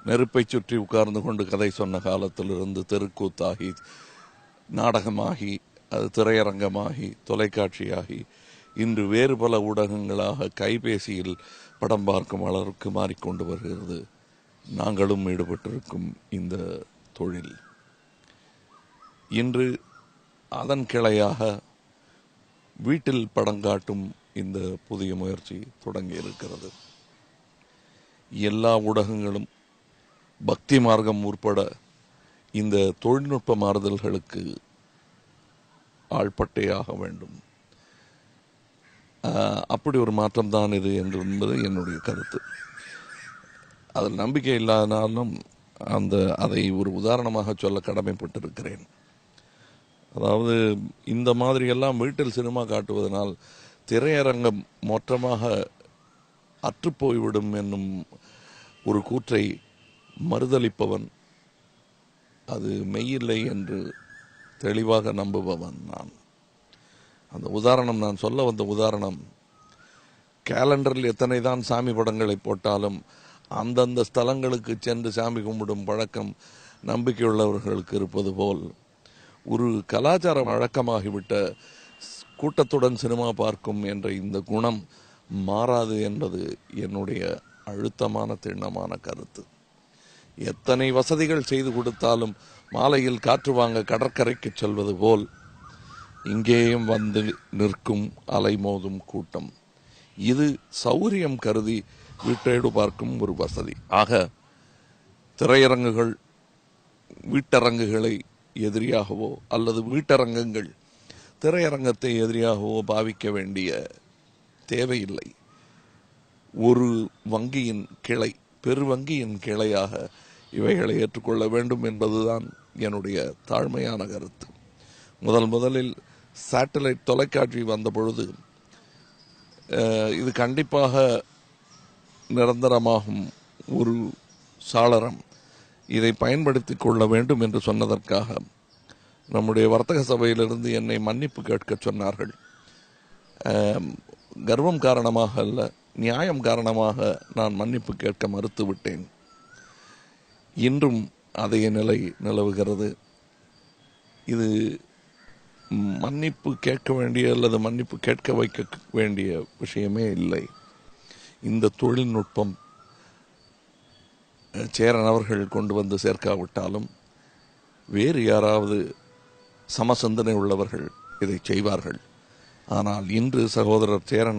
நெருப்பை சுற்றி உட்கார்ந்து கொண்டு கதை சொன்ன காலத்திலிருந்து தெருக்கூத்தாகி, நாடகமாகி, அது திரையரங்கமாகி, தொலைக்காட்சியாகி, இன்று வேறு பல ஊடகங்களாக கைபேசியில் படம் பார்க்கும் அளவுக்கு மாறிக்கொண்டு வருகிறது நாங்களும் ஈடுபட்டிருக்கும் இந்த தொழில். இன்று அதன் கிளையாக வீட்டில் படம் காட்டும் இந்த புதிய முயற்சி தொடங்கி இருக்கிறது. எல்லா ஊடகங்களும் பக்தி மார்க்கம் உட்பட இந்த தொழில்நுட்ப மாறுதல்களுக்கு ஆள்பட்டேயாக வேண்டும். அப்படி ஒரு மாற்றம் தான் இது என்பது என்னுடைய கருத்து. அதில் நம்பிக்கை இல்லாதனாலும் அதை ஒரு உதாரணமாக சொல்ல கடமைப்பட்டிருக்கிறேன். அதாவது இந்த மாதிரியெல்லாம் வீட்டில் சினிமா காட்டுவதனால் திரையரங்கம் மொத்தமாக அற்றுப்போய்விடும் என்னும் ஒரு கூற்றை மறுதளிப்பவன், அது மெய்யில்லை என்று தெளிவாக நம்புபவன் நான். அந்த உதாரணம், நான் சொல்ல வந்த உதாரணம், கேலண்டரில் எத்தனை தான் சாமி படங்களை போட்டாலும் அந்தந்த ஸ்தலங்களுக்கு சென்று சாமி கும்பிடும் பழக்கம் நம்பிக்கையுள்ளவர்களுக்கு இருப்பது போல் ஒரு கலாச்சார வழக்கமாகிவிட்ட கூட்டத்துடன் சினிமா பார்க்கும் என்ற இந்த குணம் மாறாது என்பது என்னுடைய அழுத்தமான திண்ணமான கருத்து. எத்தனை வசதிகள் செய்து கொடுத்தாலும் மாலையில் காற்று வாங்க கடற்கரைக்கு செல்வது போல் இங்கேயும் வந்து நிற்கும் அலைமோதும் கூட்டம். இது சௌரியம் கருதி வீட்டோடு பார்க்கும் ஒரு வசதி. ஆக திரையரங்குகள் வீட்டரங்குகளை எதிரியாகவோ அல்லது வீட்டரங்கங்கள் திரையரங்கத்தை எதிரியாகவோ பாவிக்க வேண்டிய தேவையில்லை. ஒரு வங்கியின் கிளை, பெருவங்கியின் கிளையாக இவைகளை ஏற்றுக்கொள்ள வேண்டும் என்பதுதான் என்னுடைய தாழ்மையான கருத்து. முதலில் சேட்டலைட் தொலைக்காட்சி வந்த பொழுது இது கண்டிப்பாக நிரந்தரமாகும் ஒரு சாளரம், இதை பயன்படுத்தி கொள்ள வேண்டும் என்று சொன்னதற்காக நம்முடைய வர்த்தக சபையிலிருந்து என்னை மன்னிப்பு கேட்க சொன்னார்கள். கர்வம் காரணமாக அல்ல, நியாயம் காரணமாக நான் மன்னிப்பு கேட்க மறுத்துவிட்டேன். இன்றும் அதே நிலை நிலவுகிறது. இது மன்னிப்பு கேட்க வேண்டிய அல்லது மன்னிப்பு கேட்க வைக்க வேண்டிய விஷயமே இல்லை. இந்த தொழில்நுட்பம் சேரன் அவர்கள் கொண்டு வந்து சேர்க்காவிட்டாலும் வேறு யாராவது சமசிந்தனை உள்ளவர்கள் இதை செய்வார்கள். ஆனால் இன்று சகோதரர் சேரன்